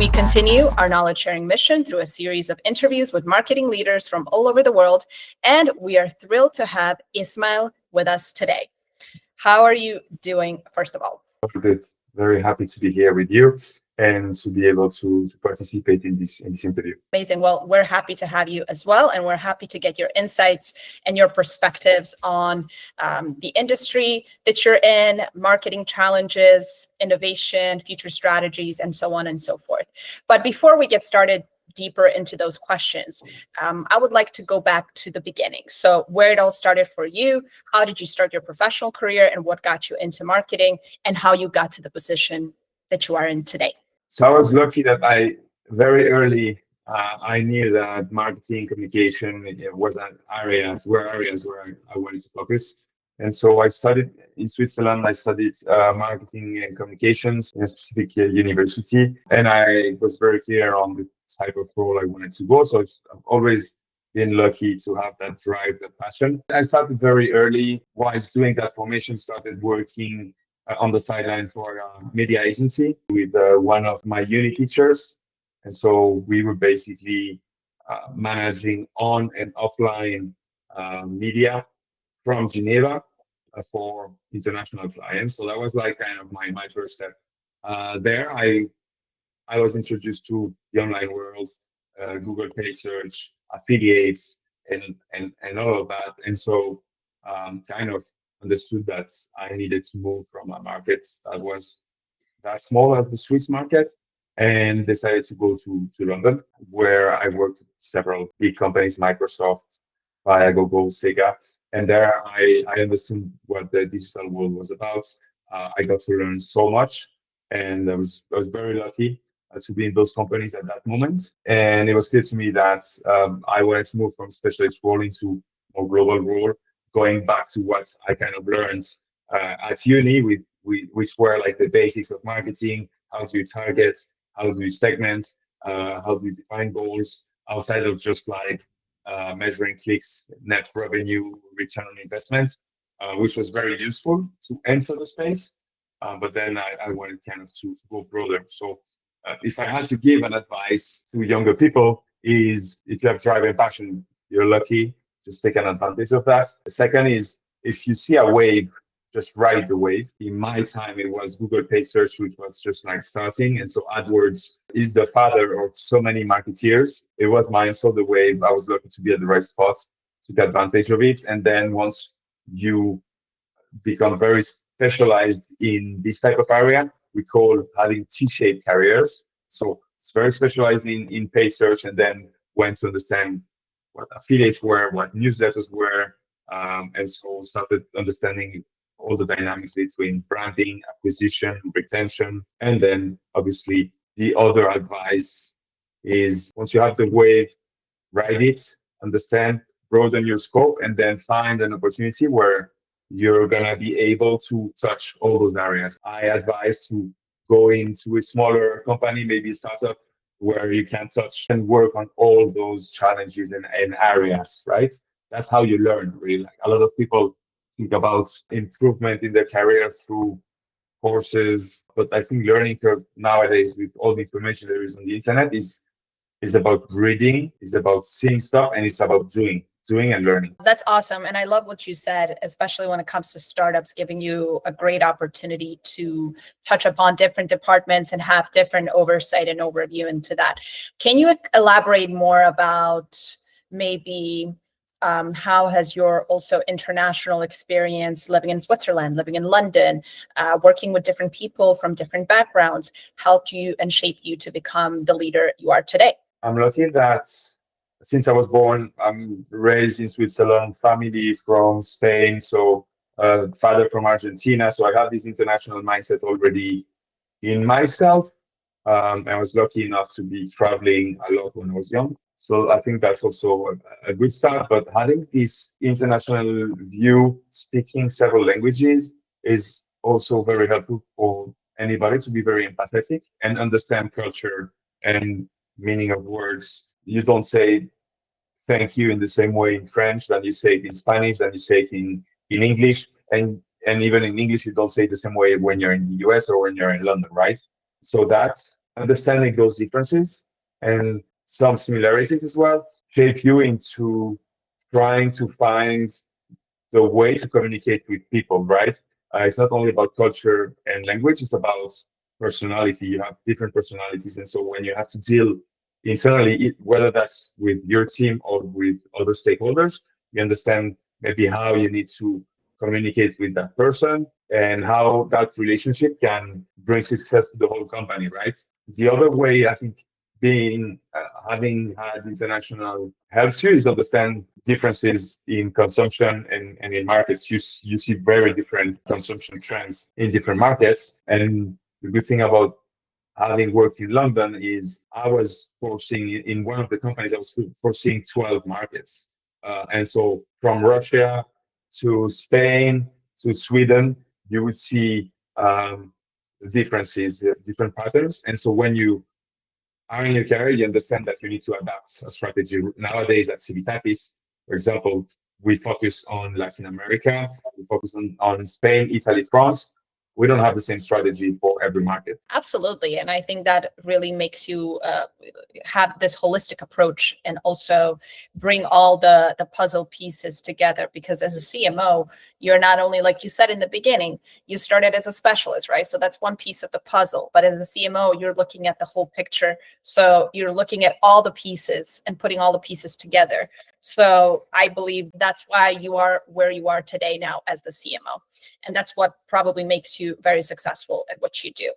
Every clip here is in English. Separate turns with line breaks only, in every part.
We continue our knowledge sharing mission through a series of interviews with marketing leaders from all over the world, and we are thrilled to have Ismael with us today. How are you doing, first of all?
Good. Very happy to be here with you and to be able to participate in this interview.
Amazing. Well, we're happy to have you as well, and we're happy to get your insights and your perspectives on the industry that you're in, marketing challenges, innovation, future strategies, and so on and so forth. But before we get started deeper into those questions, I would like to go back to the beginning. So where it all started for you, how did you start your professional career, and what got you into marketing, and how you got to the position that you are in today?
So I was lucky that very early, I knew that marketing communication was areas where I wanted to focus. And so I studied in Switzerland. I studied marketing and communications in a specific university. And I was very clear on the type of role I wanted to go. So I've always been lucky to have that drive, that passion. I started very early. Whilst doing that formation, started working on the sideline for a media agency with one of my uni teachers. And so we were basically managing on and offline media from Geneva for international clients. So that was like kind of my first step. There, I was introduced to the online world, Google paid search, affiliates, and all of that. And so kind of understood that I needed to move from a market that was that small as the Swiss market, and decided to go to London, where I worked with several big companies, Microsoft, Viagogo, Sega. And there I understood what the digital world was about. I got to learn so much, and I was very lucky to be in those companies at that moment. And it was clear to me that I wanted to move from specialist role into more global role, going back to what I kind of learned at uni, which were like the basics of marketing. How do you target? How do you segment? How do you define goals outside of just like measuring clicks, net revenue, return on investment, which was very useful to enter the space. But then I wanted kind of to go broader. So if I had to give an advice to younger people, is if you have drive and passion, you're lucky. Just take an advantage of that. The second is, if you see a wave, just ride the wave. In my time, it was Google paid search, which was just like starting. And so AdWords is the father of so many marketeers. It was mine, so the wave. I was lucky to be at the right spot, took advantage of it. And then once you become very specialized in this type of area, we call having T-shaped careers. So it's very specialized in paid search, and then went to understand what affiliates were, what newsletters were, and so started understanding all the dynamics between branding, acquisition, retention. And then obviously the other advice is, once you have the wave, ride it, understand, broaden your scope, and then find an opportunity where you're going to be able to touch all those areas. I advise to go into a smaller company, maybe a startup, where you can touch and work on all those challenges and areas, right? That's how you learn, really. Like, a lot of people think about improvement in their career through courses, but I think learning curve nowadays, with all the information there is on the internet, is about reading, is about seeing stuff, and it's about doing and learning.
That's awesome. And I love what you said, especially when it comes to startups, giving you a great opportunity to touch upon different departments and have different oversight and overview into that. Can you elaborate more about maybe how has your also international experience, living in Switzerland, living in London, working with different people from different backgrounds, helped you and shaped you to become the leader you are today?
I'm lucky that since I was born, I'm raised in Switzerland, family from Spain, so father from Argentina. So I have this international mindset already in myself. I was lucky enough to be traveling a lot when I was young. So I think that's also a good start. But having this international view, speaking several languages, is also very helpful for anybody to be very empathetic and understand culture and meaning of words. You don't say thank you in the same way in French than you say it in Spanish, than you say it in English. And even in English, you don't say it the same way when you're in the US or when you're in London, right? So that understanding those differences and some similarities as well shape you into trying to find the way to communicate with people, right? It's not only about culture and language, it's about personality. You have different personalities. And so when you have to deal internally, whether that's with your team or with other stakeholders, you understand maybe how you need to communicate with that person and how that relationship can bring success to the whole company, right? The other way, I think, being having had international helps you is understand differences in consumption and in markets. You see very different consumption trends in different markets. And the good thing about having worked in London is I was foreseeing in one of the companies, I was foreseeing 12 markets. And so from Russia to Spain to Sweden, you would see differences, different patterns. And so when you are in your career, you understand that you need to adapt a strategy. Nowadays at Civitatis, for example, we focus on Latin America, we focus on Spain, Italy, France. We don't have the same strategy for every market.
Absolutely. And I think that really makes you have this holistic approach and also bring all the puzzle pieces together. Because as a CMO, you're not only, like you said in the beginning, you started as a specialist, right? So that's one piece of the puzzle. But as a CMO, you're looking at the whole picture. So you're looking at all the pieces and putting all the pieces together. So I believe that's why you are where you are today now as the CMO. And that's what probably makes you very successful at what you do.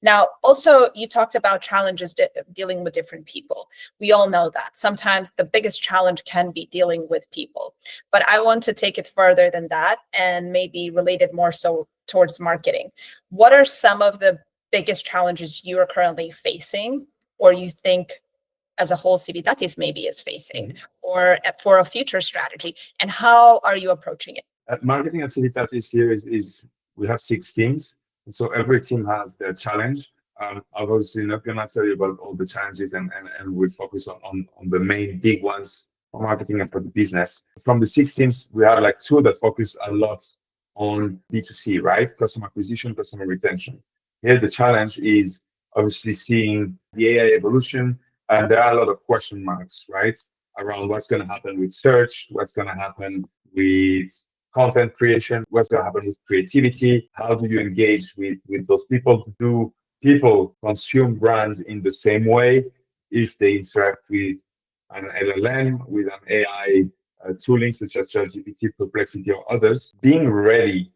Now, also, you talked about challenges dealing with different people. We all know that. Sometimes the biggest challenge can be dealing with people. But I want to take it further than that and maybe relate it more so towards marketing. What are some of the biggest challenges you are currently facing, or you think as a whole Civitatis maybe is facing, or for a future strategy, and how are you approaching it?
Marketing at Civitatis here is we have 6 teams, and so every team has their challenge. I was not going to tell you about all the challenges, and we focus on the main big ones for marketing and for the business. From the 6 teams, we have like 2 that focus a lot on B2C, right? Customer acquisition, customer retention. Here, the challenge is obviously seeing the AI evolution, and there are a lot of question marks, right? Around what's going to happen with search, what's going to happen with content creation, what's going to happen with creativity, how do you engage with those people? Do people consume brands in the same way if they interact with an LLM, with an AI tooling such as ChatGPT, Perplexity, or others? Being ready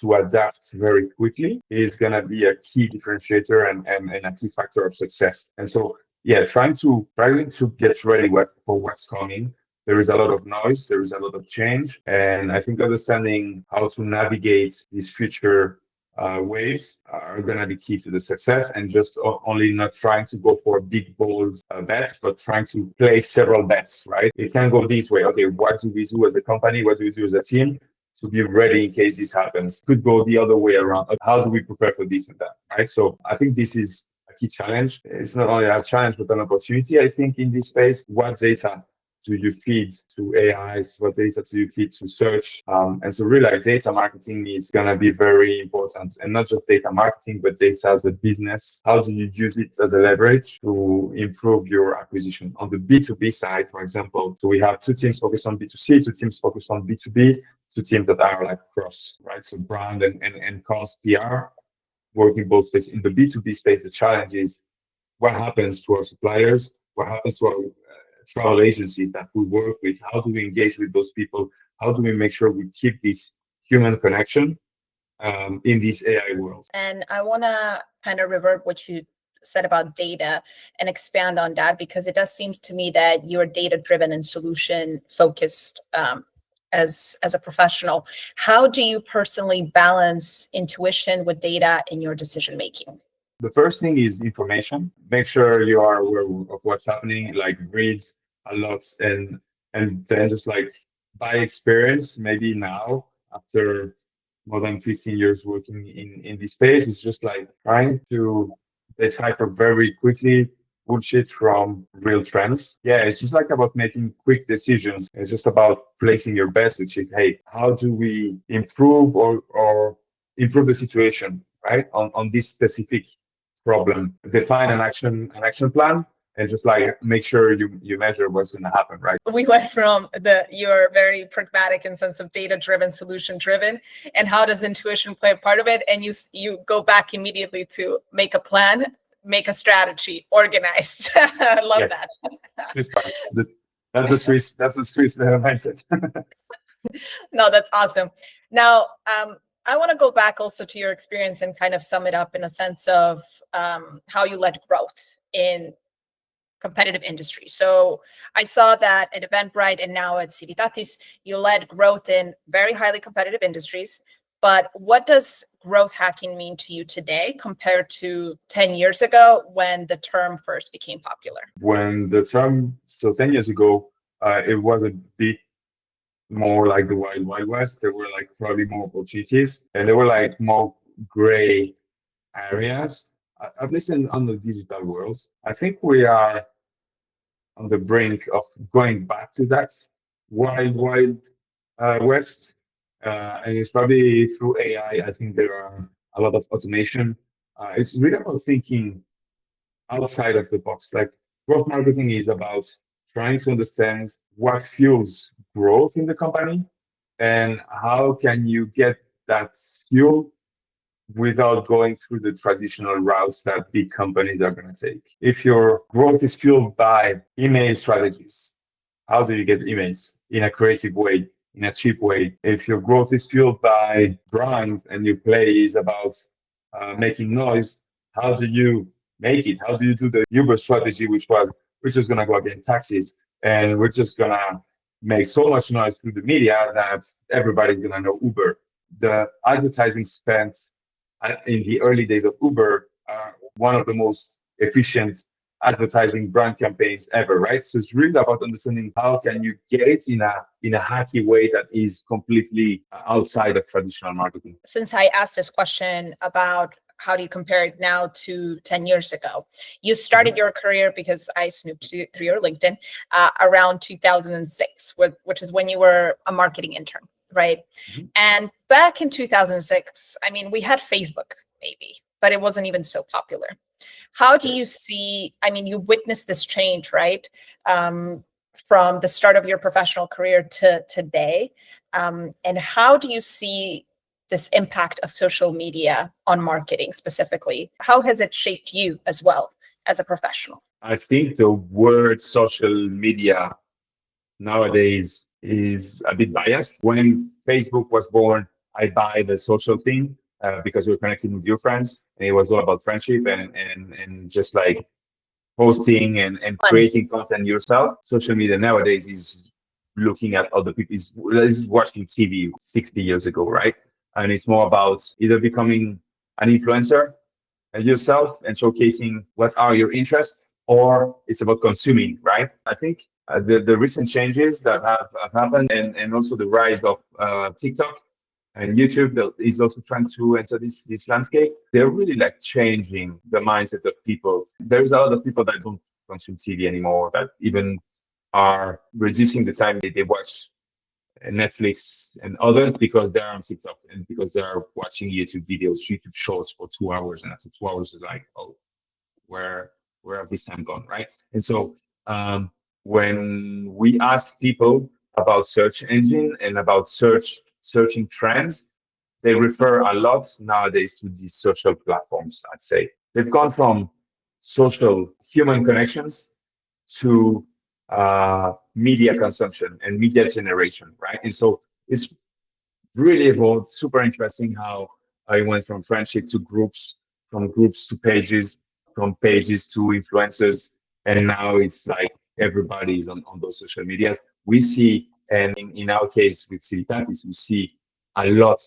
to adapt very quickly is going to be a key differentiator and a key factor of success. And so, yeah, trying to get ready for what's coming. There is a lot of noise, there is a lot of change, and I think understanding how to navigate these future waves are going to be key to the success, and just only not trying to go for a big, bold bet, but trying to place several bets, right? It can go this way. Okay, what do we do as a company? What do we do as a team to be ready in case this happens? Could go the other way around. How do we prepare for this and that, right? So I think this is a key challenge. It's not only a challenge, but an opportunity, I think, in this space. What data do you feed to AIs? What data do you feed to search? And so really, like, data marketing is going to be very important, and not just data marketing, but data as a business. How do you use it as a leverage to improve your acquisition? On the B2B side, for example, so we have 2 teams focused on B2C, 2 teams focused on B2B, 2 teams that are like cross, right? So brand and cost PR, working both ways. In the B2B space, the challenge is what happens to our suppliers, what happens to our travel agencies that we work with. How do we engage with those people? How do we make sure we keep this human connection in this AI world?
And I want to kind of revert what you said about data and expand on that, because it does seem to me that you're data driven and solution focused as a professional. How do you personally balance intuition with data in your decision making?
The first thing is information. Make sure you are aware of what's happening, like read a lot, and then just like by experience, maybe now after more than 15 years working in this space, it's just like trying to decipher very quickly bullshit from real trends. Yeah, it's just like about making quick decisions. It's just about placing your bets, which is, hey, how do we improve or improve the situation, right? On this specific problem, define an action plan, and just like make sure you measure what's going to happen, right?
We went from you're very pragmatic in sense of data-driven, solution-driven, and how does intuition play a part of it? And you go back immediately to make a plan, make a strategy, organized. I love that.
Swiss that's the Swiss mindset.
No, that's awesome. Now, I want to go back also to your experience and kind of sum it up in a sense of how you led growth in competitive industry. So I saw that at Eventbrite and now at Civitatis, you led growth in very highly competitive industries. But what does growth hacking mean to you today compared to 10 years ago when the term first became popular?
When the term, so 10 years ago, it was a bit more like the Wild Wild West. There were like probably more opportunities and there were like more gray areas, at least on the digital world. I think we are on the brink of going back to that Wild West. And it's probably through AI. I think there are a lot of automation. It's really about thinking outside of the box. Like growth marketing is about trying to understand what fuels growth in the company and how can you get that fuel without going through the traditional routes that big companies are going to take. If your growth is fueled by email strategies, how do you get emails in a creative way, in a cheap way? If your growth is fueled by brands and your play is about making noise, how do you make it? How do you do the Uber strategy, which was we're just going to go against taxis and we're just going to make so much noise through the media that everybody's going to know Uber. The advertising spent in the early days of Uber are one of the most efficient advertising brand campaigns ever, right? So it's really about understanding how can you get it in a hacky way that is completely outside of traditional marketing.
Since I asked this question about how do you compare it now to 10 years ago, you started your career, because I snooped through your LinkedIn, around 2006, which is when you were a marketing intern, right? Mm-hmm. And back in 2006, I mean, we had Facebook maybe, but it wasn't even so popular. How do you see, I mean, you witnessed this change, right? From the start of your professional career to today. And how do you see this impact of social media on marketing specifically? How has it shaped you as well as a professional?
I think the word social media nowadays is a bit biased. When Facebook was born, I buy the social thing because we're connecting with your friends, and it was all about friendship and just like posting and creating content yourself. Social media nowadays is looking at other people, is watching TV 60 years ago, right? And it's more about either becoming an influencer yourself and showcasing what are your interests, or it's about consuming, right? I think the recent changes that have happened and also the rise of TikTok and YouTube that is also trying to enter this landscape, they're really like changing the mindset of people. There's a lot of people that don't consume TV anymore, that even are reducing the time they watch Netflix and others because they're on TikTok and because they're watching YouTube videos, YouTube shorts for 2 hours, and after 2 hours is like, oh, where have this time gone, right? And so when we ask people about search engine and about searching trends, they refer a lot nowadays to these social platforms. I'd say they've gone from social human connections to media consumption and media generation, right? And so it's really evolved. Super interesting how I went from friendship to groups, from groups to pages, from pages to influencers, and now it's like everybody's on those social medias. We see, and in our case with Civitatis, we see a lot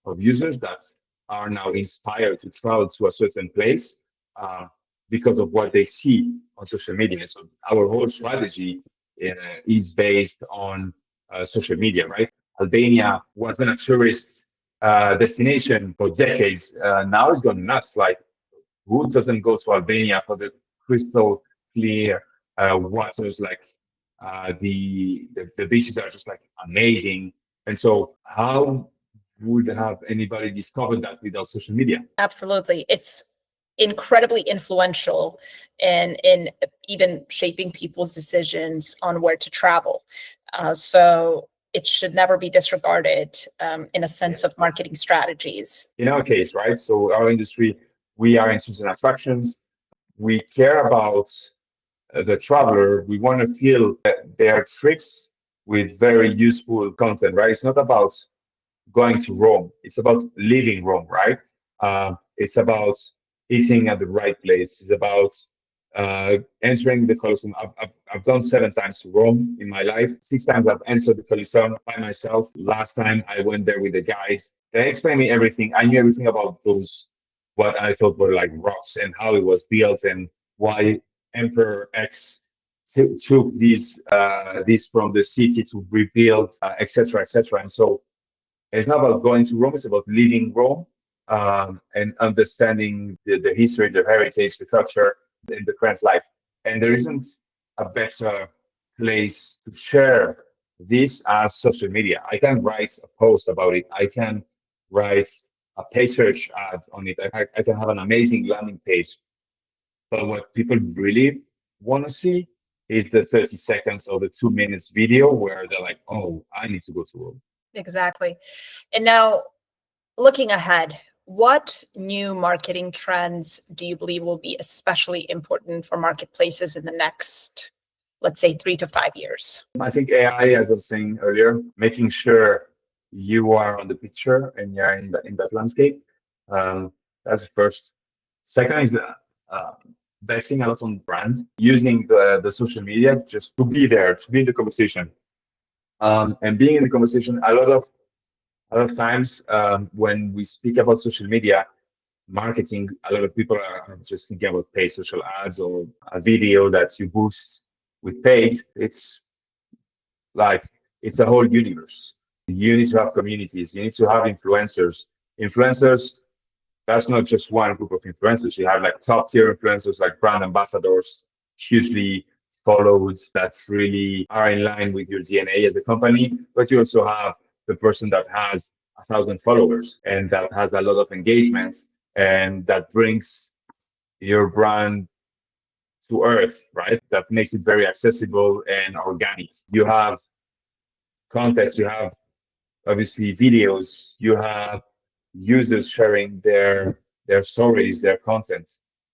of users that are now inspired to travel to a certain place because of what they see on social media. So our whole strategy is based on social media, right? Albania wasn't a tourist destination for decades. Now it's gone nuts. Like, who doesn't go to Albania for the crystal clear waters? Like the beaches are just like amazing. And so how would have anybody discovered that without social media?
Absolutely. It's incredibly influential in even shaping people's decisions on where to travel. So it should never be disregarded in a sense of marketing strategies.
In our case, right? So our industry, we are interested in attractions. We care about the traveler. We want to fill their trips with very useful content, right? It's not about going to Rome. It's about living Rome, right? It's about eating at the right place. It's about entering the Colosseum. I've done 7 times to Rome in my life. 6 times I've entered the Colosseum by myself. Last time I went there with a guide. They explained me everything. I knew everything about those, what I thought were like rocks and how it was built and why Emperor X took these from the city to rebuild, etc., etc. And so it's not about going to Rome, it's about living Rome and understanding the history, the heritage, the culture, and the current life. And there isn't a better place to share this as social media. I can write a post about it. I can write a paid search ad on it. I can have an amazing landing page. But what people really want to see is the 30 seconds or the 2 minutes video where they're like, oh, I need to go to Rome.
Exactly. And now, looking ahead, what new marketing trends do you believe will be especially important for marketplaces in the next, let's say, 3 to 5 years?
I think AI, as I was saying earlier, making sure you are on the picture and you're in that landscape. That's the first. Second is betting a lot on brand, using the social media just to be there, to be in the conversation. And being in the conversation, a lot of times when we speak about social media marketing, a lot of people are just thinking about paid social ads or a video that you boost with paid. It's like it's a whole universe. You need to have communities. You need to have influencers. Influencers, that's not just one group of influencers. You have like top tier influencers like brand ambassadors, hugely followed, that really are in line with your DNA as a company. But you also have the person that has 1,000 followers and that has a lot of engagement and that brings your brand to earth, right? That makes it very accessible and organic. You have contests, you have obviously videos, you have users sharing their stories, their content.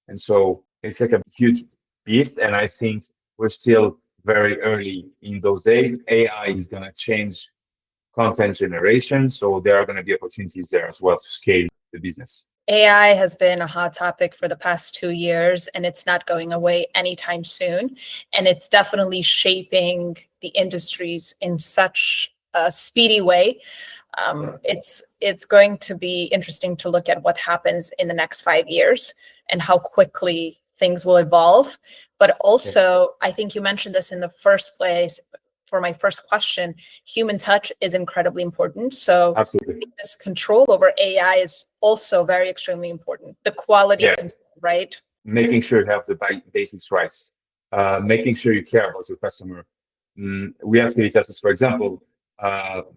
And so it's like a huge beast. And I think we're still very early in those days. AI is going to change content generation. So there are going to be opportunities there as well to scale the business.
AI has been a hot topic for the past 2 years, and it's not going away anytime soon. And it's definitely shaping the industries in such a speedy way. It's going to be interesting to look at what happens in the next 5 years and how quickly things will evolve. But also, I think you mentioned this in the first place. For my first question, human touch is incredibly important. So
absolutely,
this control over AI is also very extremely important. The quality control, right?
Making sure you have the basics right. Making sure you care about your customer. We have Civitatis, for example.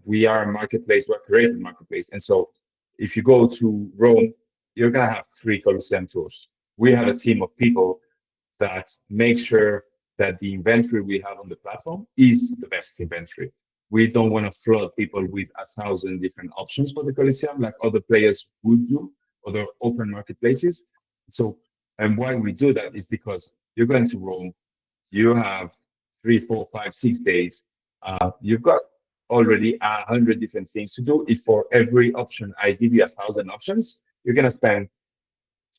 We are a marketplace, we're a curated marketplace. And so if you go to Rome, you're going to have 3 Colosseum tours. We have a team of people that make sure that the inventory we have on the platform is the best inventory. We don't want to flood people with 1,000 different options for the Colosseum like other players would do, other open marketplaces. So, and why we do that is because you're going to Rome, you have 3, 4, 5, 6 days. You've got already 100 different things to do. If for every option I give you 1,000 options, you're going to spend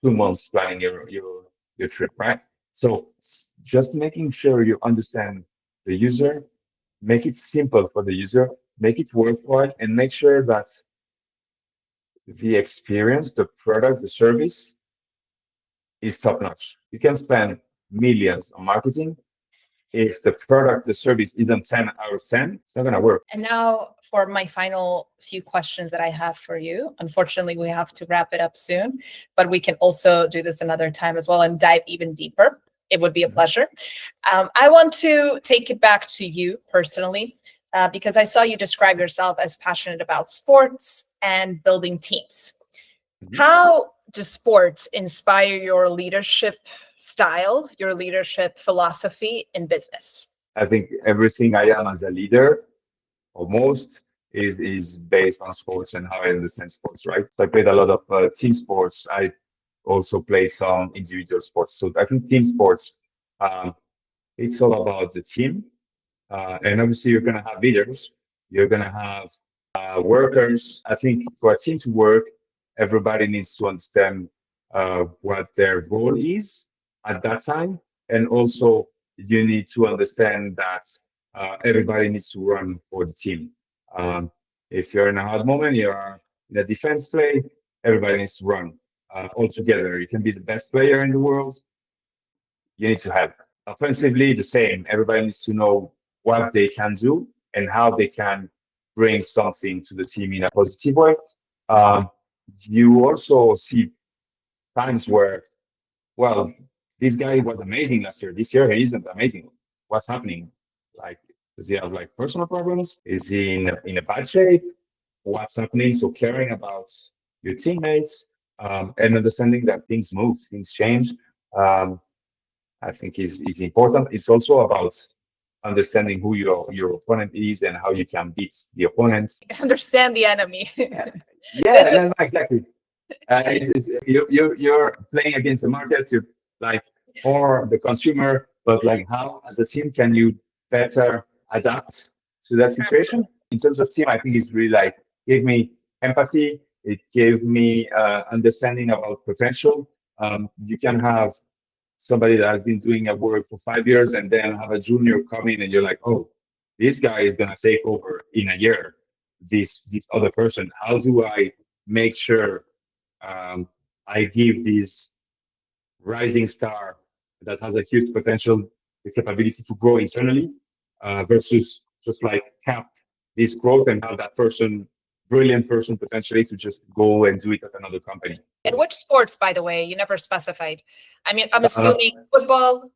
2 months planning your trip, right? So just making sure you understand the user, make it simple for the user, make it worthwhile, and make sure that the experience, the product, the service is top notch. You can spend millions on marketing. If the product, the service isn't 10 out of 10, it's not going to work.
And now for my final few questions that I have for you. Unfortunately, we have to wrap it up soon, but we can also do this another time as well and dive even deeper. It would be a pleasure. I want to take it back to you personally, because I saw you describe yourself as passionate about sports and building teams. How does sports inspire your leadership style, your leadership philosophy in business?
I think everything I am as a leader, almost, is based on sports and how I understand sports, right? So I played a lot of team sports. I also played some individual sports. So I think team sports, it's all about the team. And obviously you're going to have leaders, you're going to have workers. I think for a team to work, everybody needs to understand what their role is at that time. And also you need to understand that everybody needs to run for the team. If you're in a hard moment, you're in a defense play, everybody needs to run all together. You can be the best player in the world, you need to help. Offensively, the same. Everybody needs to know what they can do and how they can bring something to the team in a positive way. You also see times where, well, this guy was amazing last year. This year he isn't amazing. What's happening? Like, does he have like personal problems? Is he in a bad shape? What's happening? So caring about your teammates and understanding that things move, things change. I think is important. It's also about understanding who your opponent is and how you can beat the opponent.
Understand the enemy.
Yeah, exactly. You're playing against the market, you're like for the consumer, but like how as a team can you better adapt to that situation? In terms of team, I think it's really like gave me empathy. It gave me understanding about potential. You can have somebody that has been doing a work for 5 years and then have a junior come in and you're like, oh, this guy is going to take over in a year, this other person. How do I make sure I give this rising star that has a huge potential, the capability to grow internally versus just like cap this growth and have that person, brilliant person potentially to just go and do it at another company.
And which sports, by the way, you never specified? I mean, I'm assuming football.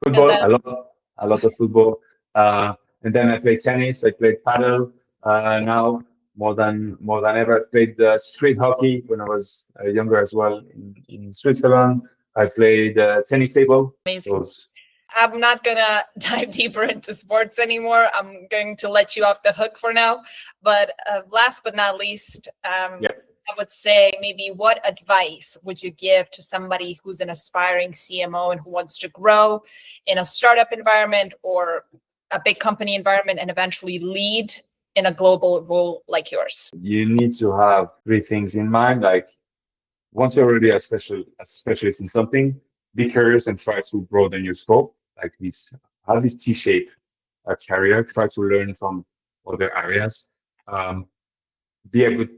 Football, a lot of football. And then I played tennis, I played paddle now more than ever. I played street hockey when I was younger as well in Switzerland. I played tennis table.
Amazing. I'm not going to dive deeper into sports anymore. I'm going to let you off the hook for now. But last but not least, I would say maybe what advice would you give to somebody who's an aspiring CMO and who wants to grow in a startup environment or a big company environment and eventually lead in a global role like yours?
You need to have 3 things in mind. Like once you're already a specialist in something, be curious and try to broaden your scope. Like this, have this T-shaped career. Try to learn from other areas. Be a good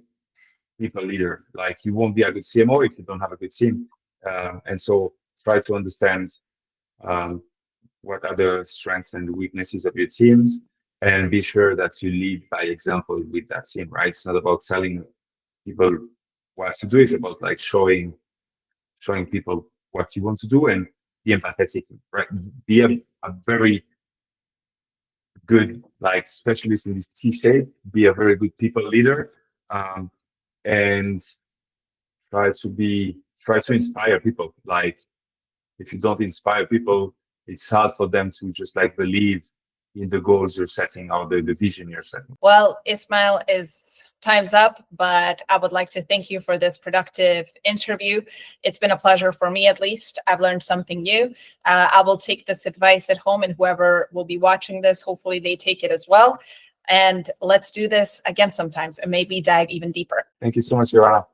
people leader. Like you won't be a good CMO if you don't have a good team. And so try to understand what are the strengths and weaknesses of your teams, and be sure that you lead by example with that team. Right? It's not about telling people what to do. It's about like showing people what you want to do and be empathetic, right? Be a very good like specialist in this T-shape, be a very good people leader, and try to inspire people. Like if you don't inspire people, it's hard for them to just like believe in the goals you're setting or the vision you're setting.
Well, Ismael, time's up, but I would like to thank you for this productive interview. It's been a pleasure for me, at least. I've learned something new. I will take this advice at home, and whoever will be watching this, hopefully they take it as well. And let's do this again sometimes and maybe dive even deeper.
Thank you so much, Joanna.